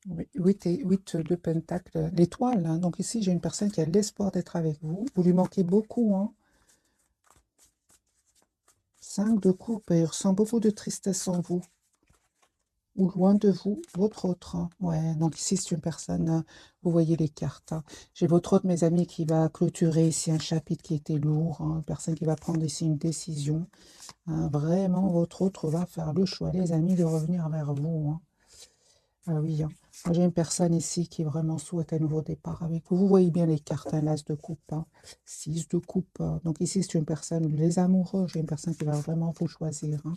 Oui, 8 de Pentacle, l'étoile, hein. Donc ici, j'ai une personne qui a l'espoir d'être avec vous. Vous lui manquez beaucoup, hein. 5 de coupe, et il ressent beaucoup de tristesse en vous. Ou loin de vous, votre autre, hein. Ouais, donc ici, c'est une personne, vous voyez les cartes, hein. J'ai votre autre, mes amis, qui va clôturer ici un chapitre qui était lourd, hein. Une personne qui va prendre ici une décision, hein. Vraiment, votre autre va faire le choix, les amis, de revenir vers vous, hein. Ah oui, hein. Moi, j'ai une personne ici qui vraiment souhaite un nouveau départ avec vous. Vous voyez bien les cartes, hein, l'as de coupe, hein, 6 de coupe. Donc ici, c'est une personne, les amoureux, j'ai une personne qui va vraiment vous choisir, hein.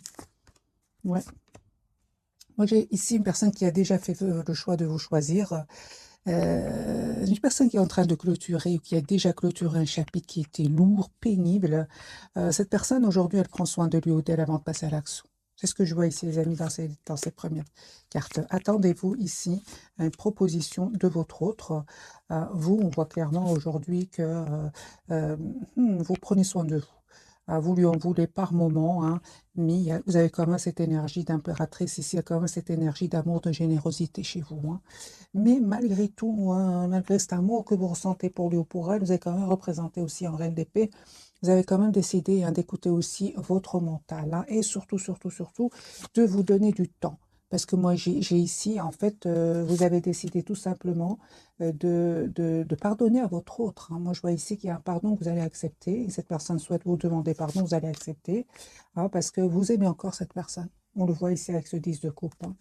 Ouais. Moi, j'ai ici une personne qui a déjà fait le choix de vous choisir. Une personne qui est en train de clôturer ou qui a déjà clôturé un chapitre qui était lourd, pénible. Cette personne, aujourd'hui, elle prend soin de lui ou d'elle avant de passer à l'action. C'est ce que je vois ici, les amis, dans ces premières cartes. Attendez-vous ici à une proposition de votre autre. Vous, on voit clairement aujourd'hui que vous prenez soin de vous. Vous lui en voulez par moment, hein, mais vous avez quand même cette énergie d'impératrice ici, il y a quand même cette énergie d'amour, de générosité chez vous, hein. Mais malgré tout, hein, malgré cet amour que vous ressentez pour lui ou pour elle, vous avez quand même représenté aussi en reine d'épée. Vous avez quand même décidé, hein, d'écouter aussi votre mental, hein, et surtout, surtout, surtout, de vous donner du temps. Parce que moi, j'ai ici, en fait, vous avez décidé tout simplement de pardonner à votre autre, hein. Moi, je vois ici qu'il y a un pardon que vous allez accepter. Et cette personne souhaite vous demander pardon, vous allez accepter, hein, parce que vous aimez encore cette personne. On le voit ici avec ce 10 de coupe, hein.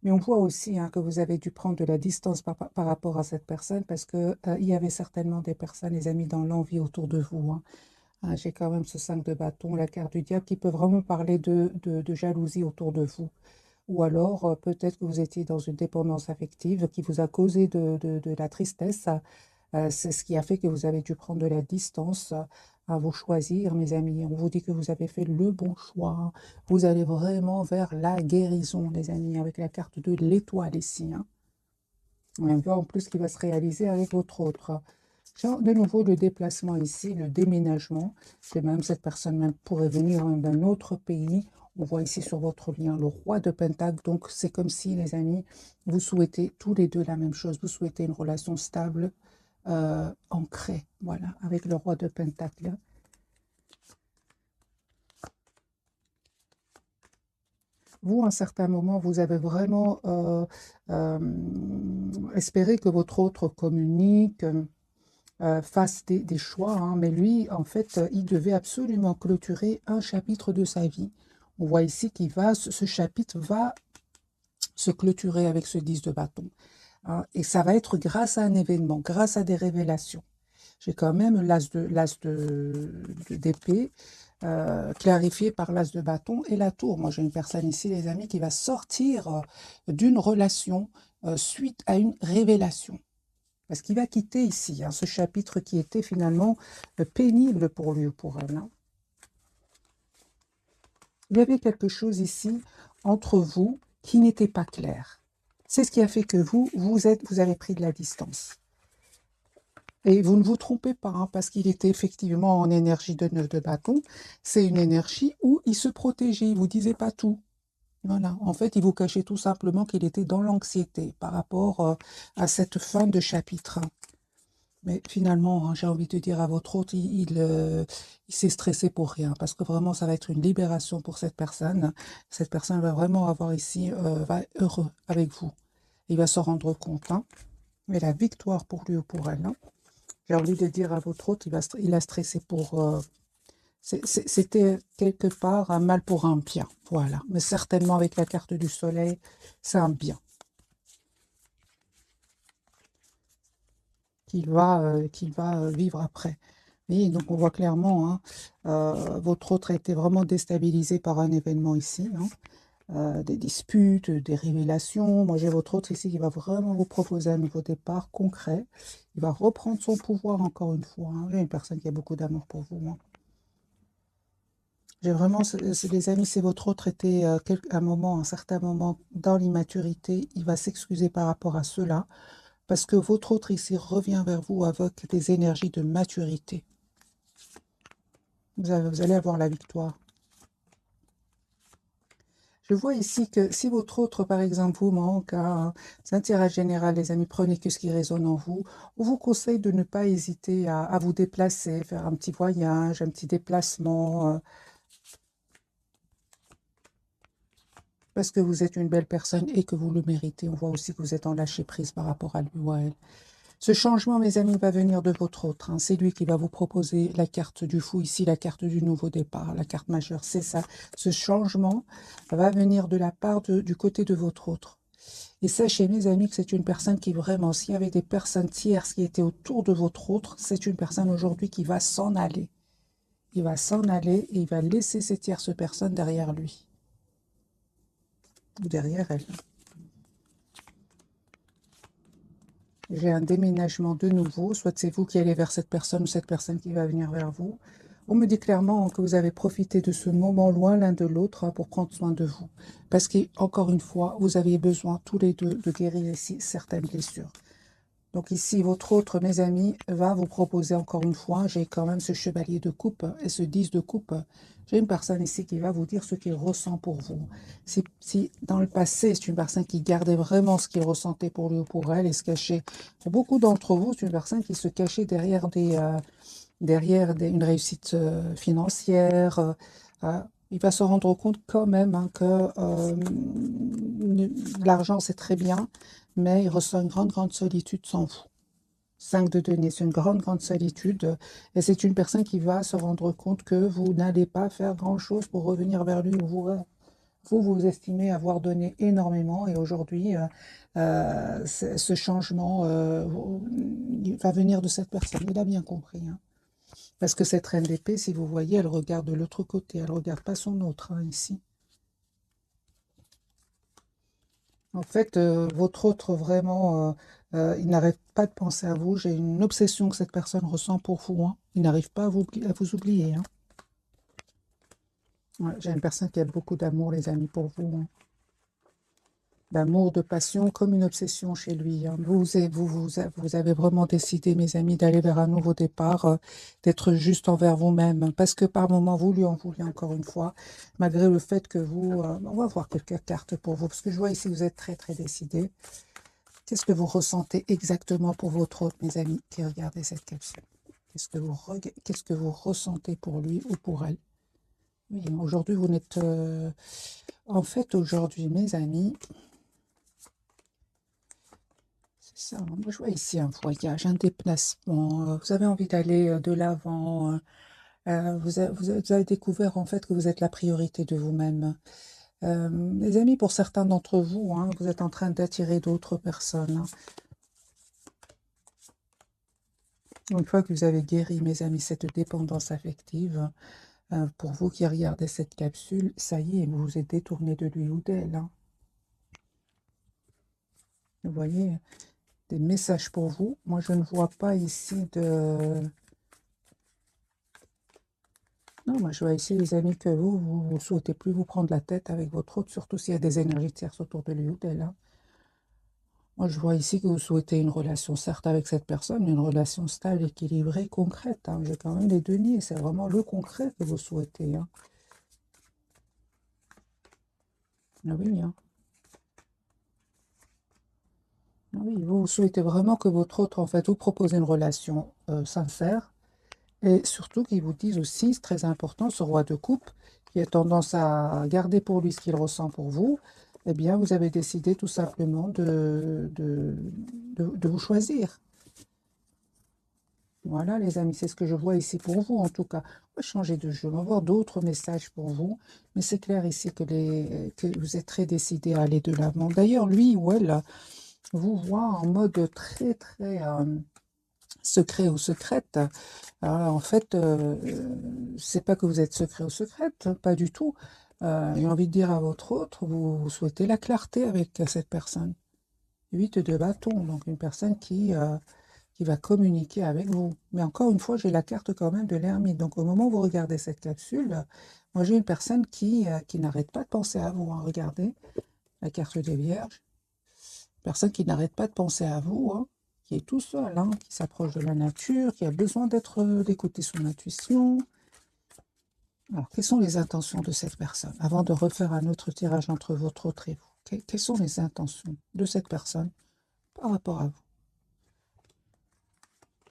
Mais on voit aussi, hein, que vous avez dû prendre de la distance par rapport à cette personne parce que il y avait certainement des personnes, les amis, dans l'envie autour de vous, hein. J'ai quand même ce 5 de bâton, la carte du diable, qui peut vraiment parler de jalousie autour de vous. Ou alors, peut-être que vous étiez dans une dépendance affective qui vous a causé de la tristesse. C'est ce qui a fait que vous avez dû prendre de la distance, à vous choisir, mes amis. On vous dit que vous avez fait le bon choix, hein. Vous allez vraiment vers la guérison, les amis, avec la carte de l'étoile ici, hein. On voit en plus qui va se réaliser avec votre autre. Genre, de nouveau, le déplacement ici, le déménagement. C'est même cette personne même pourrait venir, hein, d'un autre pays. On voit ici sur votre lien le roi de Pentacle. Donc, c'est comme si, les amis, vous souhaitez tous les deux la même chose. Vous souhaitez une relation stable, ancrée, voilà, avec le roi de Pentacle. Vous, à un certain moment, vous avez vraiment euh, espéré que votre autre communique, fasse des choix, hein. Mais lui, en fait, il devait absolument clôturer un chapitre de sa vie. On voit ici qu'il va, ce chapitre va se clôturer avec ce 10 de bâton, hein. Et ça va être grâce à un événement, grâce à des révélations. J'ai quand même d'épée, clarifié par l'as de bâton et la tour. Moi, j'ai une personne ici, les amis, qui va sortir d'une relation suite à une révélation. Parce qu'il va quitter ici, hein, ce chapitre qui était finalement pénible pour lui ou pour elle, hein. Il y avait quelque chose ici entre vous qui n'était pas clair. C'est ce qui a fait que vous avez pris de la distance. Et vous ne vous trompez pas, hein, parce qu'il était effectivement en énergie de 9 de bâton. C'est une énergie où il se protégeait, il ne vous disait pas tout. Voilà. En fait, il vous cachait tout simplement qu'il était dans l'anxiété par rapport à cette fin de chapitre. Mais finalement, hein, j'ai envie de dire à votre hôte, il s'est stressé pour rien, parce que vraiment, ça va être une libération pour cette personne. Cette personne va vraiment avoir ici, va être heureux avec vous. Il va s'en rendre compte, hein. Mais la victoire pour lui ou pour elle, hein. J'ai envie de dire à votre hôte, il a stressé pour... c'était quelque part un mal pour un bien, voilà. Mais certainement avec la carte du soleil, c'est un bien qu'il va vivre après. Et donc on voit clairement, hein, votre autre a été vraiment déstabilisé par un événement ici, hein, des disputes, des révélations. Moi j'ai votre autre ici qui va vraiment vous proposer un nouveau départ concret. Il va reprendre son pouvoir encore une fois, hein. J'ai une personne qui a beaucoup d'amour pour vous, hein. J'ai vraiment, les amis, c'est votre autre était un moment, un certain moment dans l'immaturité. Il va s'excuser par rapport à cela parce que votre autre ici revient vers vous avec des énergies de maturité. Vous allez avoir la victoire. Je vois ici que si votre autre, par exemple, vous manque, hein, c'est un tirage général, les amis, prenez que ce qui résonne en vous. On vous conseille de ne pas hésiter à vous déplacer, faire un petit voyage, un petit déplacement, parce que vous êtes une belle personne et que vous le méritez. On voit aussi que vous êtes en lâcher prise par rapport à lui ou à elle. Ce changement, mes amis, va venir de votre autre, hein. C'est lui qui va vous proposer la carte du fou, ici la carte du nouveau départ, la carte majeure, c'est ça. Ce changement va venir de la part du côté de votre autre. Et sachez, mes amis, que c'est une personne qui vraiment, s'il y avait des personnes tierces qui étaient autour de votre autre, c'est une personne aujourd'hui qui va s'en aller. Il va s'en aller et il va laisser ces tierces personnes derrière lui ou derrière elle. J'ai un déménagement de nouveau, soit c'est vous qui allez vers cette personne ou cette personne qui va venir vers vous. On me dit clairement que vous avez profité de ce moment loin l'un de l'autre pour prendre soin de vous. Parce qu'encore une fois, vous aviez besoin tous les deux de guérir ici certaines blessures. Donc ici, votre autre, mes amis, va vous proposer encore une fois, j'ai quand même ce chevalier de coupe et ce 10 de coupe. J'ai une personne ici qui va vous dire ce qu'il ressent pour vous. Si dans le passé, c'est une personne qui gardait vraiment ce qu'il ressentait pour lui ou pour elle et se cachait. Pour beaucoup d'entre vous, c'est une personne qui se cachait derrière une réussite financière. Il va se rendre compte quand même, hein, que l'argent, c'est très bien, mais il ressent une grande, grande solitude sans vous. 5 de denier, c'est une grande, grande solitude. Et c'est une personne qui va se rendre compte que vous n'allez pas faire grand-chose pour revenir vers lui. Vous estimez avoir donné énormément et aujourd'hui, ce changement il va venir de cette personne. Il a bien compris, hein. Parce que cette reine d'épée, si vous voyez, elle regarde de l'autre côté. Elle ne regarde pas son autre, hein, ici. En fait, votre autre, vraiment, il n'arrête pas de penser à vous. J'ai une obsession que cette personne ressent pour vous, hein. Il n'arrive pas à vous oublier, hein. Ouais, j'ai une personne qui a beaucoup d'amour, les amis, pour vous, hein. D'amour, de passion, comme une obsession chez lui, hein. Vous avez vraiment décidé, mes amis, d'aller vers un nouveau départ, d'être juste envers vous-même, hein, parce que par moments, vous lui en voulez encore une fois, malgré le fait que vous... on va voir quelques cartes pour vous, parce que je vois ici, vous êtes très, très décidé. Qu'est-ce que vous ressentez exactement pour votre autre, mes amis, qui regardez cette capsule? Qu'est-ce que vous ressentez pour lui ou pour elle? Oui, aujourd'hui, vous n'êtes... En fait, aujourd'hui, mes amis, c'est ça, moi je vois ici un voyage, un déplacement, vous avez envie d'aller de l'avant, vous avez découvert en fait que vous êtes la priorité de vous-même. Les amis, pour certains d'entre vous, hein, vous êtes en train d'attirer d'autres personnes, hein. Une fois que vous avez guéri, mes amis, cette dépendance affective, pour vous qui regardez cette capsule, ça y est, vous vous êtes détourné de lui ou d'elle, hein. Vous voyez, des messages pour vous. Moi, je ne vois pas ici de... Non, moi, je vois ici, les amis, que vous ne souhaitez plus vous prendre la tête avec votre autre, surtout s'il y a des énergies tierces autour de lui ou d'elle, hein. Moi, je vois ici que vous souhaitez une relation, certes, avec cette personne, mais une relation stable, équilibrée, concrète, hein. J'ai quand même les deniers, c'est vraiment le concret que vous souhaitez, hein. Ah oui, hein. Ah oui, vous souhaitez vraiment que votre autre, en fait, vous propose une relation sincère et surtout qu'il vous dise aussi, c'est très important, ce roi de coupe qui a tendance à garder pour lui ce qu'il ressent pour vous, eh bien, vous avez décidé tout simplement de vous choisir. Voilà, les amis, c'est ce que je vois ici pour vous, en tout cas. On va changer de jeu, on va voir d'autres messages pour vous, mais c'est clair ici que vous êtes très décidé à aller de l'avant. D'ailleurs, lui ou elle vous voit en mode très, très secret ou secrète. Alors, en fait, c'est pas que vous êtes secret ou secrète, pas du tout. J'ai envie de dire à votre autre, vous souhaitez la clarté avec cette personne. 8 de bâton, donc une personne qui va communiquer avec vous. Mais encore une fois, j'ai la carte quand même de l'ermite. Donc au moment où vous regardez cette capsule, moi j'ai une personne qui n'arrête pas de penser à vous, hein. Regardez la carte des vierges. Personne qui n'arrête pas de penser à vous, hein, qui est tout seul, hein, qui s'approche de la nature, qui a besoin d'écouter son intuition. Alors, quelles sont les intentions de cette personne? Avant de refaire un autre tirage entre votre autre et vous, quelles sont les intentions de cette personne par rapport à vous?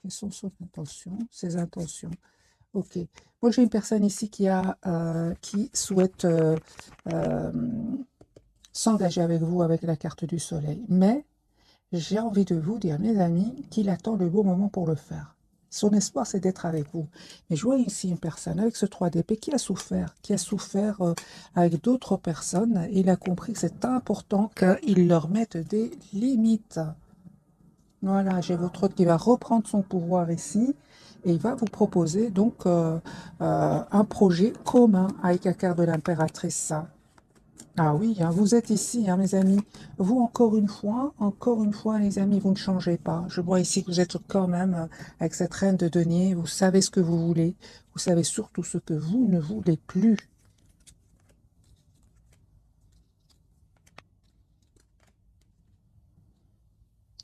Quelles sont ses intentions? Ok. Moi, j'ai une personne ici qui souhaite euh, s'engager avec vous avec la carte du soleil. Mais j'ai envie de vous dire, mes amis, qu'il attend le bon moment pour le faire. Son espoir, c'est d'être avec vous. Mais je vois ici une personne avec ce 3 d'épée qui a souffert avec d'autres personnes. Et il a compris que c'est important qu'il leur mette des limites. Voilà, j'ai votre autre qui va reprendre son pouvoir ici. Et il va vous proposer donc un projet commun avec la carte de l'impératrice. Ah oui, hein, vous êtes ici, hein, mes amis. Vous, encore une fois, les amis, vous ne changez pas. Je vois ici que vous êtes quand même avec cette reine de denier. Vous savez ce que vous voulez. Vous savez surtout ce que vous ne voulez plus.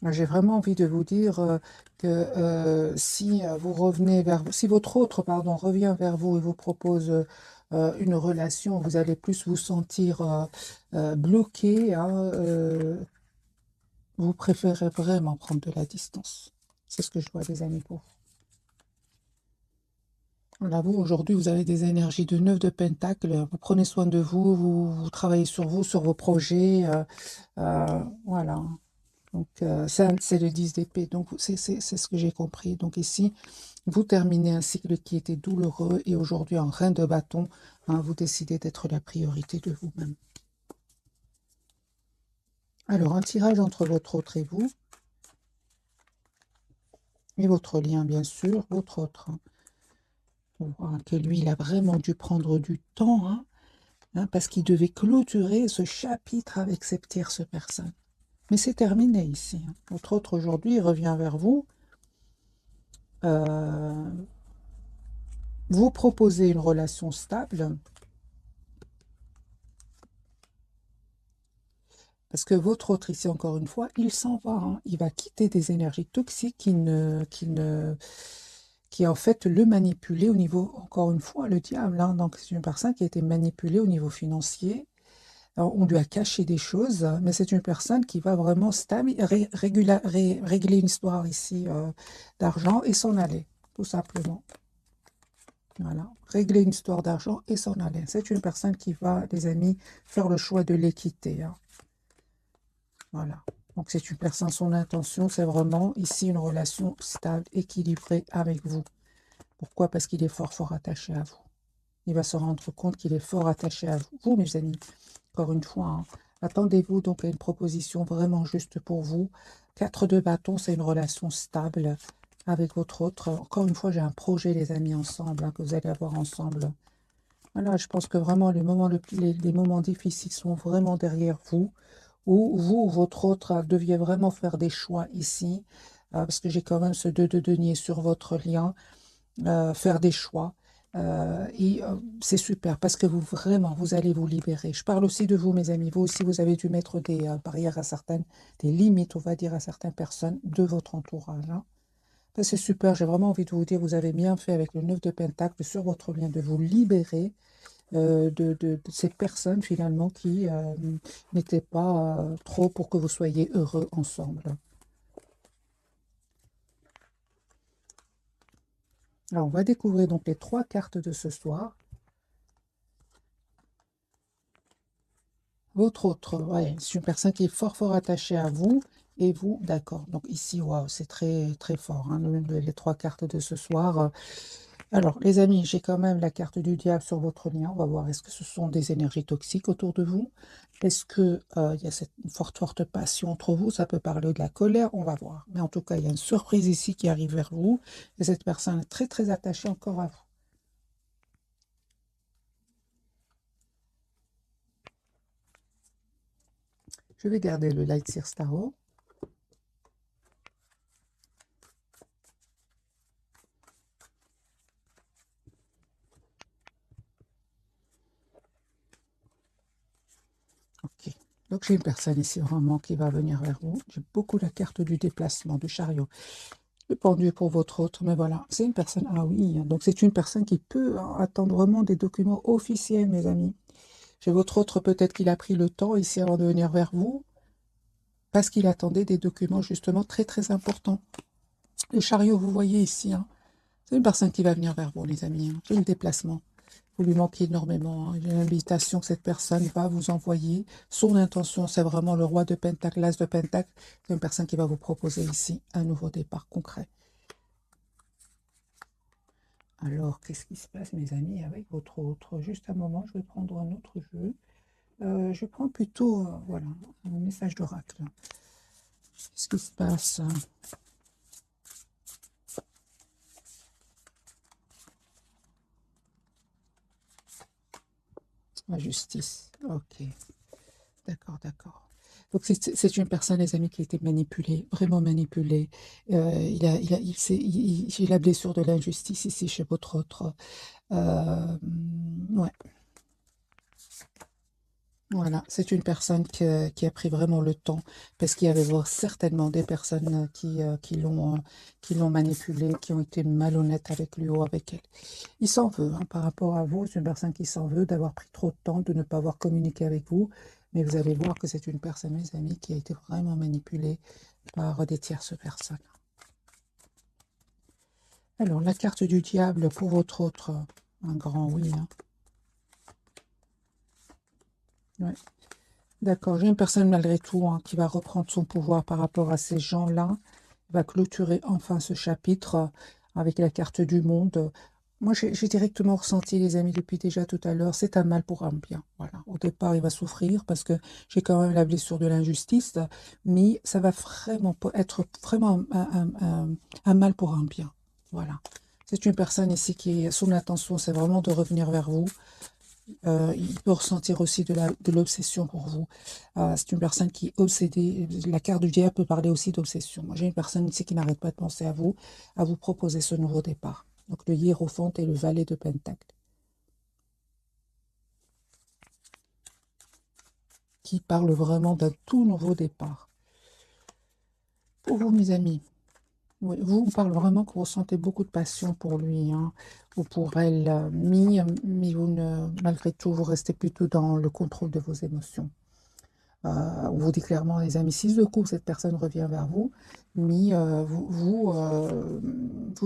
J'ai vraiment envie de vous dire que si vous revenez si votre autre, pardon, revient vers vous et vous propose une relation, vous allez plus vous sentir bloqué, hein, vous préférez vraiment prendre de la distance. C'est ce que je vois, les amis, pour vous. Voilà, vous, aujourd'hui, vous avez des énergies de 9 de Pentacle. Vous prenez soin de vous, vous travaillez sur vous, sur vos projets. Voilà. Donc, c'est le 10 d'épée. Donc, c'est ce que j'ai compris. Donc, ici, vous terminez un cycle qui était douloureux et aujourd'hui, en reine de bâton, hein, vous décidez d'être la priorité de vous-même. Alors, un tirage entre votre autre et vous, et votre lien, bien sûr, votre autre. On voit que lui, il a vraiment dû prendre du temps, hein, parce qu'il devait clôturer ce chapitre avec cette tierce personne. Mais c'est terminé ici. Hein. Votre autre, aujourd'hui, il revient vers vous. Euh, vous proposez une relation stable, parce que votre autre, ici, encore une fois, il s'en va. Hein. Il va quitter des énergies toxiques qui en fait le manipuler au niveau, encore une fois, le diable. Hein. Donc, c'est une personne qui a été manipulée au niveau financier. Alors, on lui a caché des choses, mais c'est une personne qui va vraiment régler une histoire ici d'argent et s'en aller, tout simplement. Voilà, régler une histoire d'argent et s'en aller. C'est une personne qui va, les amis, faire le choix de l'équité. Hein. Voilà. Donc, c'est une personne, son intention, c'est vraiment ici une relation stable, équilibrée avec vous. Pourquoi? Parce qu'il est fort, fort attaché à vous. Il va se rendre compte qu'il est fort attaché à vous. Vous, mes amis, encore une fois, hein, attendez-vous donc à une proposition vraiment juste pour vous. 4 de bâton, c'est une relation stable avec votre autre. Encore une fois, j'ai un projet, les amis, ensemble, hein, que vous allez avoir ensemble. Voilà, je pense que vraiment les moments difficiles sont vraiment derrière vous, où vous ou votre autre deviez vraiment faire des choix ici, parce que j'ai quand même ce 2 de denier sur votre lien, faire des choix. C'est super parce que vous allez vous libérer. Je parle aussi de vous, mes amis. Vous aussi, vous avez dû mettre des barrières des limites, on va dire, à certaines personnes de votre entourage. Hein. Ça, c'est super. J'ai vraiment envie de vous dire, vous avez bien fait avec le 9 de Pentacle sur votre lien de vous libérer de ces personnes finalement qui n'étaient pas trop pour que vous soyez heureux ensemble. Alors, on va découvrir donc les 3 cartes de ce soir. Votre autre, ouais, c'est une personne qui est fort, fort attachée à vous. Et vous, d'accord. Donc ici, waouh, c'est très, très fort, hein, les 3 cartes de ce soir. Alors, les amis, j'ai quand même la carte du diable sur votre lien. On va voir, est-ce que ce sont des énergies toxiques autour de vous? Est-ce que il y a cette forte, forte passion entre vous? Ça peut parler de la colère, on va voir. Mais en tout cas, il y a une surprise ici qui arrive vers vous. Et cette personne est très, très attachée encore à vous. Je vais garder le Light Seer Starro. Ok. Donc j'ai une personne ici vraiment qui va venir vers vous. J'ai beaucoup la carte du déplacement, du chariot. Le pendu pour votre autre, mais voilà, c'est une personne, ah oui, donc c'est une personne qui peut attendre vraiment des documents officiels, mes amis. Chez votre autre, peut-être qu'il a pris le temps ici avant de venir vers vous, parce qu'il attendait des documents justement très très importants. Le chariot, vous voyez ici, hein, c'est une personne qui va venir vers vous, les amis. Hein. J'ai le déplacement. Vous lui manquez énormément. Hein. J'ai l'invitation que cette personne va vous envoyer. Son intention, c'est vraiment le roi de Pentacle, l'as de Pentacle. C'est une personne qui va vous proposer ici un nouveau départ concret. Alors, qu'est-ce qui se passe, mes amis, avec votre autre? Juste un moment, je vais prendre un autre jeu. Je prends plutôt, voilà, un message d'oracle. Qu'est-ce qui se passe? La justice. Ok. D'accord, d'accord. Donc, c'est une personne, les amis, qui a été manipulée, vraiment manipulée. J'ai la blessure de l'injustice ici chez votre autre. Ouais. Voilà, c'est une personne qui a pris vraiment le temps, parce qu'il y avait certainement des personnes qui l'ont manipulé, qui ont été malhonnêtes avec lui ou avec elle. Il s'en veut, hein, par rapport à vous, c'est une personne qui s'en veut d'avoir pris trop de temps, de ne pas avoir communiqué avec vous, mais vous allez voir que c'est une personne, mes amis, qui a été vraiment manipulée par des tierces personnes. Alors, la carte du diable pour votre autre, un grand oui. Hein. Ouais. D'accord, j'ai une personne malgré tout hein, qui va reprendre son pouvoir par rapport à ces gens-là, va clôturer enfin ce chapitre avec la carte du monde. Moi, j'ai directement ressenti, les amis, depuis déjà tout à l'heure, c'est un mal pour un bien. Voilà. Au départ, il va souffrir parce que j'ai quand même la blessure de l'injustice, mais ça va vraiment être vraiment un mal pour un bien. Voilà. C'est une personne ici qui, son intention, c'est vraiment de revenir vers vous. Il peut ressentir aussi de l'obsession pour vous. C'est une personne qui est obsédée. La carte du diable peut parler aussi d'obsession. Moi, j'ai une personne ici qui n'arrête pas de penser à vous proposer ce nouveau départ. Donc, le hiérophant et le valet de Pentacle. Qui parle vraiment d'un tout nouveau départ. Pour vous, mes amis, oui, vous, on parle vraiment que vous ressentez beaucoup de passion pour lui, hein, ou pour elle, mais vous ne, malgré tout, vous restez plutôt dans le contrôle de vos émotions. On vous dit clairement, les amis, si de coup cette personne revient vers vous, mais vous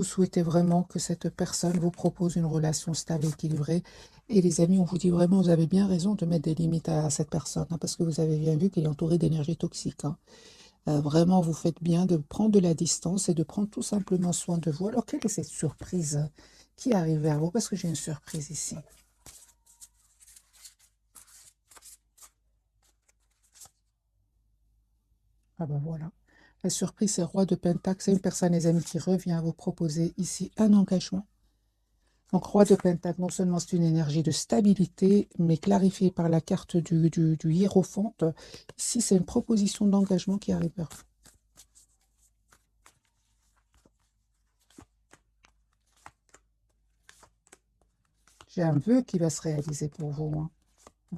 souhaitez vraiment que cette personne vous propose une relation stable, équilibrée. Et les amis, on vous dit vraiment, vous avez bien raison de mettre des limites à cette personne, hein, parce que vous avez bien vu qu'il est entouré d'énergie toxique. Hein. Vraiment, vous faites bien de prendre de la distance et de prendre tout simplement soin de vous. Alors, quelle est cette surprise qui arrive vers vous? Parce que j'ai une surprise ici. Ah ben voilà. La surprise, c'est roi de Pentacle. C'est une personne, les amis, qui revient vous proposer ici un engagement. Donc, roi de Pentacle, non seulement c'est une énergie de stabilité, mais clarifiée par la carte du hiérophant. Ici, c'est une proposition d'engagement qui arrive vers vous. J'ai un vœu qui va se réaliser pour vous. Hein.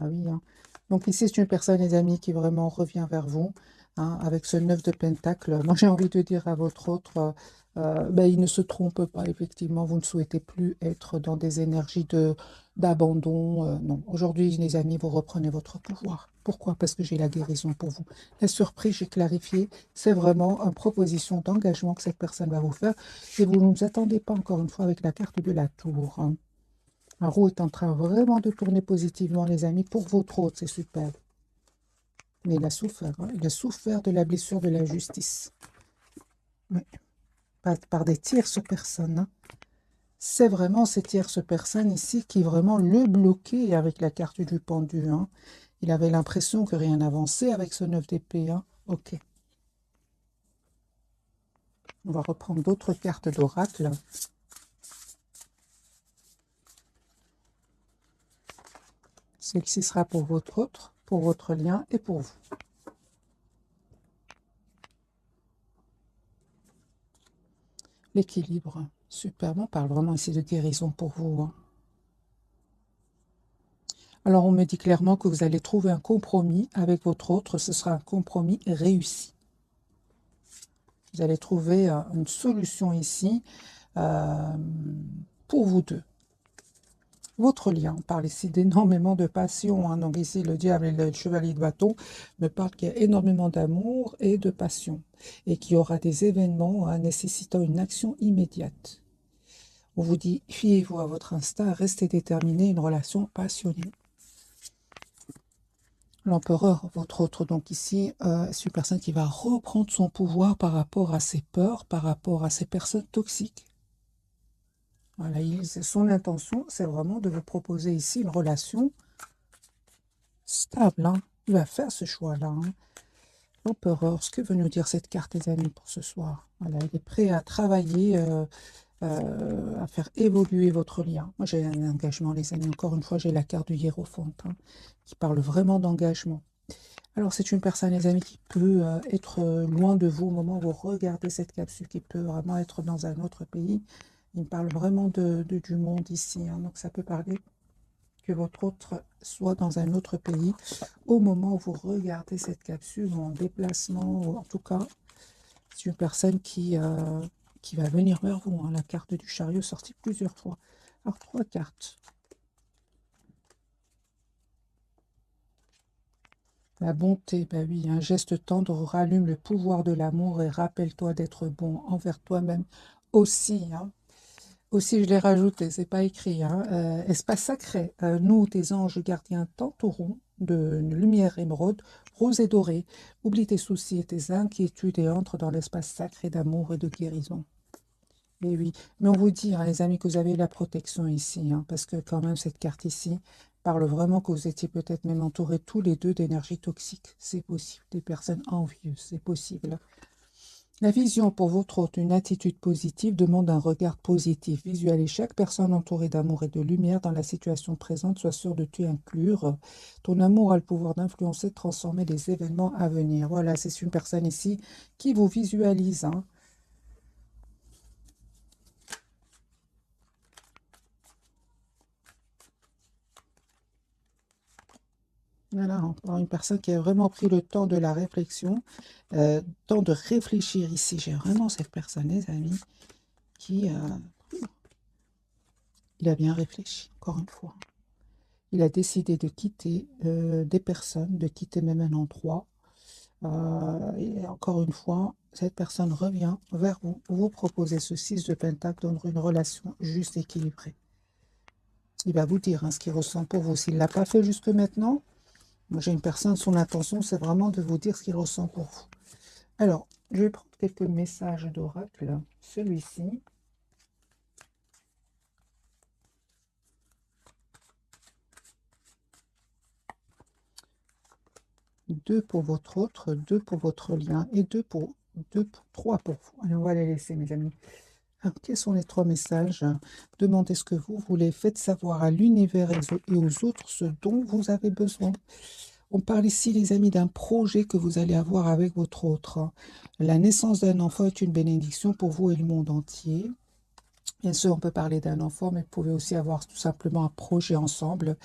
Ah oui. Hein. Donc ici, c'est une personne, les amis, qui vraiment revient vers vous. Hein, avec ce 9 de Pentacle. Moi, j'ai envie de dire à votre autre, ben, il ne se trompe pas, effectivement. Vous ne souhaitez plus être dans des énergies d'abandon. Non, aujourd'hui, les amis, vous reprenez votre pouvoir. Pourquoi? Parce que j'ai la guérison pour vous. La surprise, j'ai clarifié, c'est vraiment une proposition d'engagement que cette personne va vous faire. Et vous ne vous attendez pas, encore une fois, avec la carte de la tour. Hein. La roue est en train vraiment de tourner positivement, les amis, pour votre autre, c'est super. Mais il a souffert, hein. Il a souffert de la blessure de la justice. Oui. Par des tierces personnes. Hein. C'est vraiment ces tierces personnes ici qui vraiment le bloquaient avec la carte du pendu. Hein. Il avait l'impression que rien n'avançait avec ce 9 d'épée. Hein. Ok. On va reprendre d'autres cartes d'oracle. Celle-ci sera pour votre autre, pour votre lien et pour vous. L'équilibre. Super, on parle vraiment ici de guérison pour vous. Hein. Alors, on me dit clairement que vous allez trouver un compromis avec votre autre. Ce sera un compromis réussi. Vous allez trouver une solution ici pour vous deux. Votre lien, on parle ici d'énormément de passion, hein. Donc ici, le diable et le chevalier de bâton me parlent qu'il y a énormément d'amour et de passion, et qu'il y aura des événements nécessitant une action immédiate. On vous dit, fiez-vous à votre instinct, restez déterminé, une relation passionnée. L'empereur, votre autre, donc ici, c'est une personne qui va reprendre son pouvoir par rapport à ses peurs, par rapport à ces personnes toxiques. Voilà, son intention, c'est vraiment de vous proposer ici une relation stable, hein. Il va faire ce choix-là, hein. L'empereur, ce que veut nous dire cette carte, les amis, pour ce soir? Voilà, il est prêt à travailler, à faire évoluer votre lien. Moi, j'ai un engagement, les amis. Encore une fois, j'ai la carte du hiérophante, hein, qui parle vraiment d'engagement. Alors, c'est une personne, les amis, qui peut être loin de vous au moment où vous regardez cette capsule, qui peut vraiment être dans un autre pays. Il me parle vraiment du monde ici, hein. Donc, ça peut parler que votre autre soit dans un autre pays au moment où vous regardez cette capsule, ou en déplacement, ou en tout cas, c'est une personne qui va venir vers vous, hein. La carte du chariot sortie plusieurs fois. Alors, 3 cartes. La bonté, ben oui, un geste tendre rallume le pouvoir de l'amour et rappelle-toi d'être bon envers toi-même aussi, hein. Aussi, je l'ai rajouté, c'est pas écrit, hein. Espace sacré, nous, tes anges gardiens, t'entourons de lumière émeraude, rose et dorée. Oublie tes soucis et tes inquiétudes et entre dans l'espace sacré d'amour et de guérison. Et oui, mais on vous dit, hein, les amis, que vous avez la protection ici, hein, parce que quand même, cette carte ici parle vraiment que vous étiez peut-être même entourés tous les deux d'énergie toxique. C'est possible. Des personnes envieuses, c'est possible. La vision pour votre hôte, une attitude positive, demande un regard positif. Visualisez chaque personne entourée d'amour et de lumière dans la situation présente. Sois sûr de t'y inclure. Ton amour a le pouvoir d'influencer, de transformer les événements à venir. Voilà, c'est une personne ici qui vous visualise, hein. Voilà, encore une personne qui a vraiment pris le temps de la réflexion, temps de réfléchir ici. J'ai vraiment cette personne, les amis, qui il a bien réfléchi, encore une fois. Il a décidé de quitter des personnes, de quitter même un endroit. Et encore une fois, cette personne revient vers vous, vous proposez ce 6 de Pentacle dans une relation juste équilibrée. Il va vous dire, hein, ce qu'il ressent pour vous. S'il ne l'a pas fait jusque maintenant, moi j'ai une personne, son intention, c'est vraiment de vous dire ce qu'il ressent pour vous. Alors, je vais prendre quelques messages d'oracle. Celui-ci. Deux pour votre autre, 2 pour votre lien et 3 pour vous. Allez, on va les laisser, mes amis. Alors, quels sont les 3 messages? Demandez ce que vous voulez. Faites savoir à l'univers et aux autres ce dont vous avez besoin. On parle ici, les amis, d'un projet que vous allez avoir avec votre autre. La naissance d'un enfant est une bénédiction pour vous et le monde entier. Bien sûr, on peut parler d'un enfant, mais vous pouvez aussi avoir tout simplement un projet ensemble.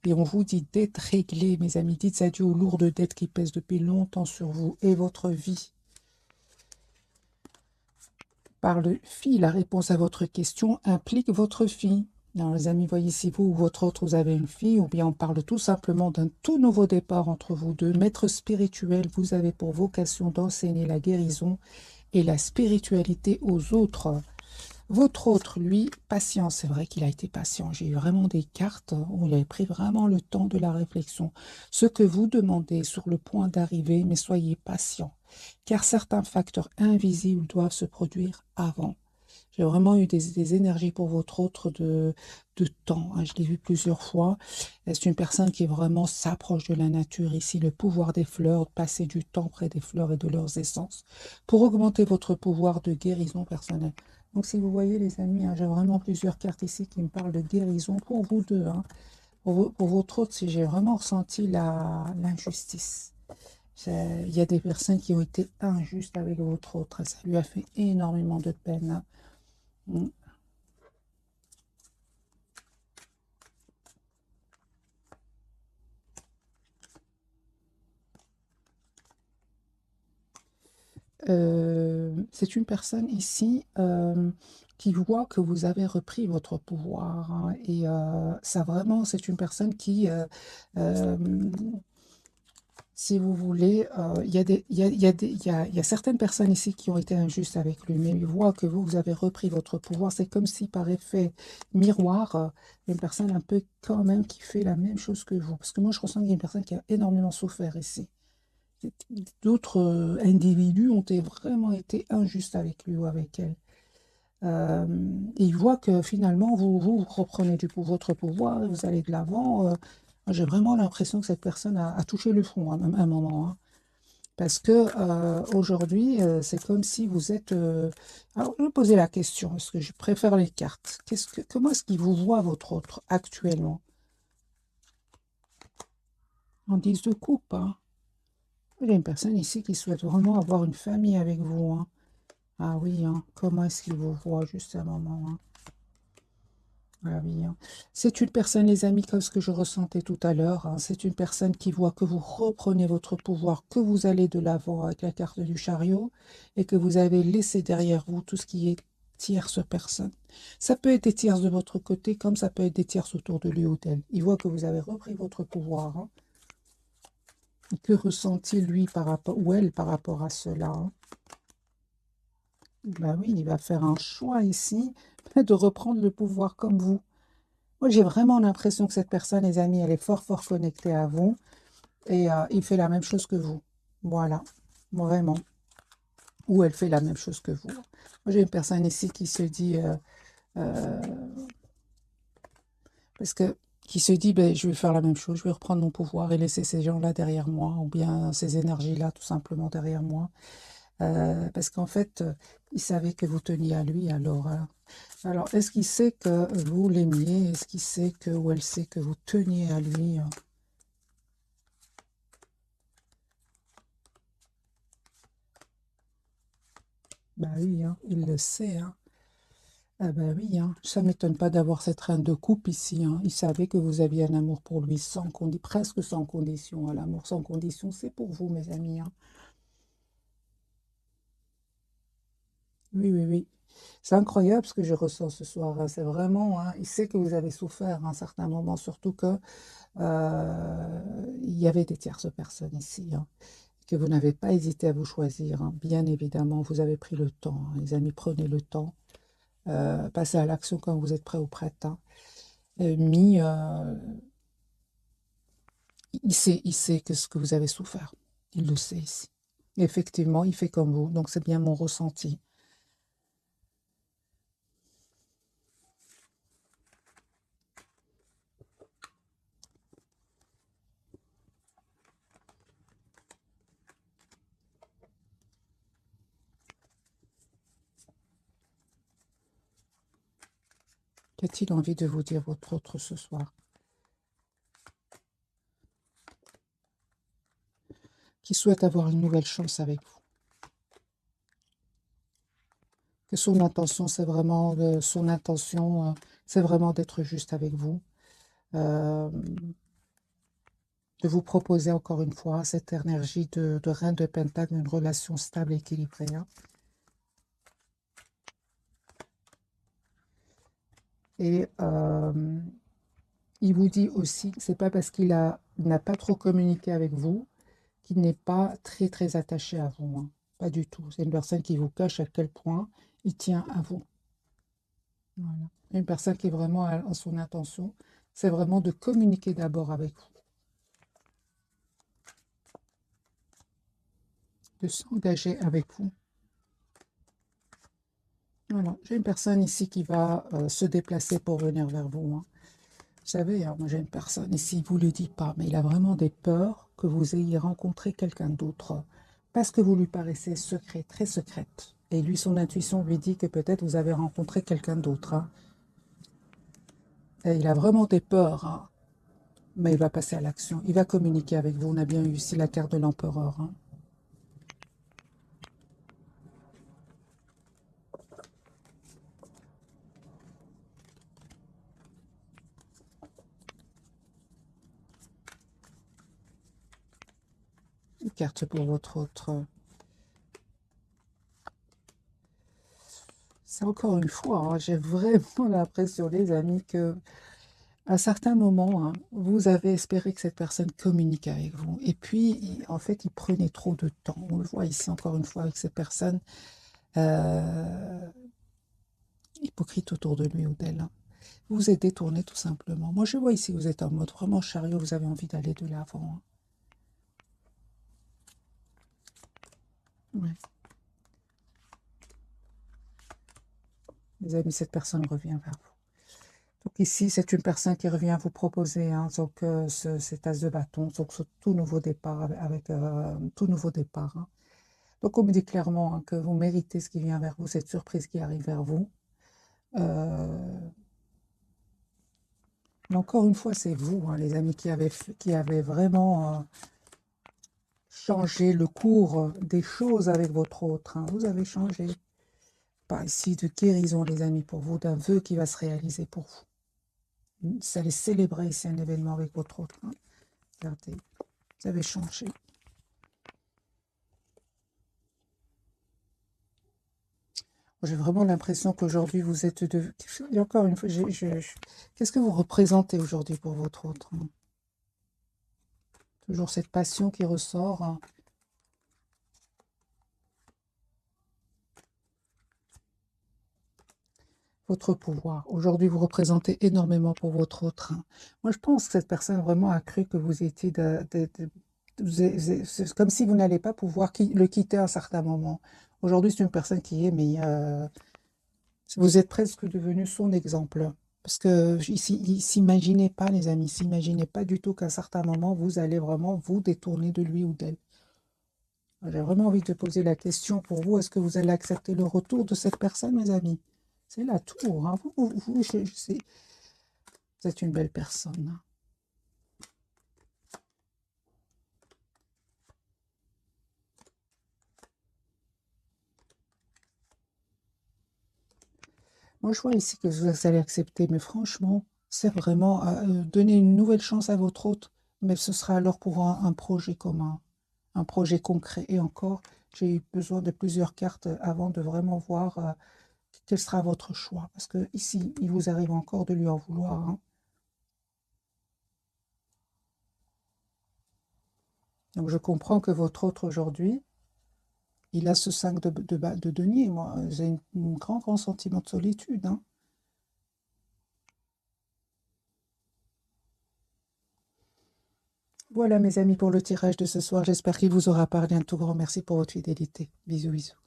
Et on vous dit d'être réglé, mes amis. Dites adieu aux lourdes dettes qui pèsent depuis longtemps sur vous et votre vie. Par le fille, la réponse à votre question implique votre fille. Alors, les amis, voyez si vous ou votre autre, vous avez une fille, ou bien on parle tout simplement d'un tout nouveau départ entre vous deux. Maître spirituel, vous avez pour vocation d'enseigner la guérison et la spiritualité aux autres. Votre autre, lui, patient, c'est vrai qu'il a été patient. J'ai eu vraiment des cartes où il avait pris vraiment le temps de la réflexion. Ce que vous demandez est sur le point d'arriver, mais soyez patient, car certains facteurs invisibles doivent se produire avant. J'ai vraiment eu des énergies pour votre autre de temps, hein. Je l'ai vu plusieurs fois. C'est une personne qui vraiment s'approche de la nature. Ici, le pouvoir des fleurs, passer du temps près des fleurs et de leurs essences pour augmenter votre pouvoir de guérison personnelle. Donc, si vous voyez, les amis, hein, j'ai vraiment plusieurs cartes ici qui me parlent de guérison pour vous deux, hein. Pour votre autre, si j'ai vraiment ressenti l'injustice. Il y a des personnes qui ont été injustes avec votre autre. Ça lui a fait énormément de peine, hein. Mm. c'est une personne ici qui voit que vous avez repris votre pouvoir, hein, et ça vraiment, c'est une personne qui, euh, si vous voulez, il y a il y a certaines personnes ici qui ont été injustes avec lui, mais il voit que vous, vous avez repris votre pouvoir. C'est comme si par effet miroir, une personne un peu quand même qui fait la même chose que vous. Parce que moi, je ressens qu'il y a une personne qui a énormément souffert ici. D'autres individus ont vraiment été injustes avec lui ou avec elle. Euh, et il voit que finalement, vous reprenez votre pouvoir, et vous allez de l'avant. J'ai vraiment l'impression que cette personne a touché le fond à un moment, hein. Parce que aujourd'hui, c'est comme si vous êtes... Alors, je vais poser la question, parce que je préfère les cartes. Comment est-ce qu'il vous voit, votre autre, actuellement? En 10 de coupe, hein. Il y a une personne ici qui souhaite vraiment avoir une famille avec vous, hein. Ah oui, hein. Comment est-ce qu'il vous voit juste à un moment, hein? Ah oui, hein. C'est une personne, les amis, comme ce que je ressentais tout à l'heure, hein. C'est une personne qui voit que vous reprenez votre pouvoir, que vous allez de l'avant avec la carte du chariot et que vous avez laissé derrière vous tout ce qui est tierce personne. Ça peut être des tierces de votre côté, comme ça peut être des tierces autour de lui ou d'elle. Il voit que vous avez repris votre pouvoir, hein. Que ressent-il, lui, par rapport, ou elle, par rapport à cela, hein? Ben oui, il va faire un choix ici de reprendre le pouvoir comme vous. Moi, j'ai vraiment l'impression que cette personne, les amis, elle est fort, fort connectée à vous et il fait la même chose que vous. Voilà, vraiment. Ou elle fait la même chose que vous. Moi, j'ai une personne ici qui se dit, euh, parce que, qui se dit, ben, je vais faire la même chose, je vais reprendre mon pouvoir et laisser ces gens-là derrière moi, ou bien ces énergies-là tout simplement derrière moi. Parce qu'en fait, il savait que vous teniez à lui, alors. Alors, est-ce qu'il sait que vous l'aimiez? Est-ce qu'il sait que, ou elle sait que vous teniez à lui? Bah oui, hein, il le sait, hein. Ah bah oui, hein. Ça ne m'étonne pas d'avoir cette reine de coupe ici, hein. Il savait que vous aviez un amour pour lui presque sans condition, hein. L'amour sans condition, c'est pour vous, mes amis, hein. Oui, oui, oui. C'est incroyable ce que je ressens ce soir, hein. C'est vraiment, hein, il sait que vous avez souffert à un certain moment, surtout que il y avait des tierces personnes ici, hein, que vous n'avez pas hésité à vous choisir, hein. Bien évidemment, vous avez pris le temps, hein. Les amis, prenez le temps. Passez à l'action quand vous êtes prêt ou prête, hein. Mis, il sait que ce que vous avez souffert. Il le sait ici. Effectivement, il fait comme vous, donc c'est bien mon ressenti. Qu'a-t-il envie de vous dire votre autre ce soir? Qui souhaite avoir une nouvelle chance avec vous? Que son intention, c'est vraiment c'est vraiment d'être juste avec vous, euh, de vous proposer encore une fois cette énergie de reine de Pentacle, une relation stable et équilibrée, hein. Et il vous dit aussi que c'est pas parce il n'a pas trop communiqué avec vous qu'il n'est pas très très attaché à vous, hein. Pas du tout. C'est une personne qui vous cache à quel point il tient à vous. Voilà. Une personne qui est vraiment à son intention, c'est vraiment de communiquer d'abord avec vous, de s'engager avec vous. Voilà. J'ai une personne ici qui va se déplacer pour venir vers vous, hein. Vous savez, hein, moi j'ai une personne ici, il ne vous le dit pas, mais il a vraiment des peurs que vous ayez rencontré quelqu'un d'autre parce que vous lui paraissez secret, très secrète. Et lui, son intuition lui dit que peut-être vous avez rencontré quelqu'un d'autre, hein. Et il a vraiment des peurs, hein, mais il va passer à l'action. Il va communiquer avec vous. On a bien eu ici la carte de l'empereur, hein. Une carte pour votre autre. C'est encore une fois, hein, j'ai vraiment l'impression, les amis, que à certains moments, hein, vous avez espéré que cette personne communique avec vous. Et puis, en fait, il prenait trop de temps. On le voit ici encore une fois avec cette personne euh, hypocrite autour de lui ou d'elle, hein. Vous vous êtes détourné tout simplement. Moi, je vois ici, vous êtes en mode vraiment chariot, vous avez envie d'aller de l'avant, hein. Ouais. Les amis, cette personne revient vers vous. Donc ici, c'est une personne qui revient vous proposer, hein, donc, cet as de bâton, donc ce tout nouveau départ avec, tout nouveau départ, hein. Donc on me dit clairement, hein, que vous méritez ce qui vient vers vous, cette surprise qui arrive vers vous. Mais encore une fois, c'est vous, hein, les amis, qui avez vraiment changé le cours des choses avec votre autre, hein. Vous avez changé. Pas ici de guérison, les amis, pour vous, d'un vœu qui va se réaliser pour vous. Vous allez célébrer ici un événement avec votre autre, hein. Regardez, vous avez changé. J'ai vraiment l'impression qu'aujourd'hui, vous êtes de... Et encore une fois, qu'est-ce que vous représentez aujourd'hui pour votre autre, hein? Toujours cette passion qui ressort, hein. Votre pouvoir. Aujourd'hui, vous représentez énormément pour votre autre, hein. Moi, je pense que cette personne vraiment a cru que vous étiez c'est comme si vous n'allez pas pouvoir le quitter à un certain moment. Aujourd'hui, c'est une personne qui est, mais vous êtes presque devenu son exemple. Parce que il s'imaginait pas, les amis, il s'imaginait pas du tout qu'à un certain moment, vous allez vraiment vous détourner de lui ou d'elle. J'ai vraiment envie de poser la question pour vous, est-ce que vous allez accepter le retour de cette personne, mes amis? C'est la tour, hein. Vous êtes une belle personne, hein. Moi, je vois ici que vous allez accepter, mais franchement, c'est vraiment donner une nouvelle chance à votre hôte, mais ce sera alors pour un projet commun, un projet concret. Et encore, j'ai eu besoin de plusieurs cartes avant de vraiment voir quel sera votre choix. Parce que ici, il vous arrive encore de lui en vouloir, hein. Donc, je comprends que votre autre aujourd'hui, il a ce 5 de denier. Moi, j'ai un grand, grand sentiment de solitude, hein. Voilà, mes amis, pour le tirage de ce soir. J'espère qu'il vous aura parlé. Un tout grand merci pour votre fidélité. Bisous, bisous.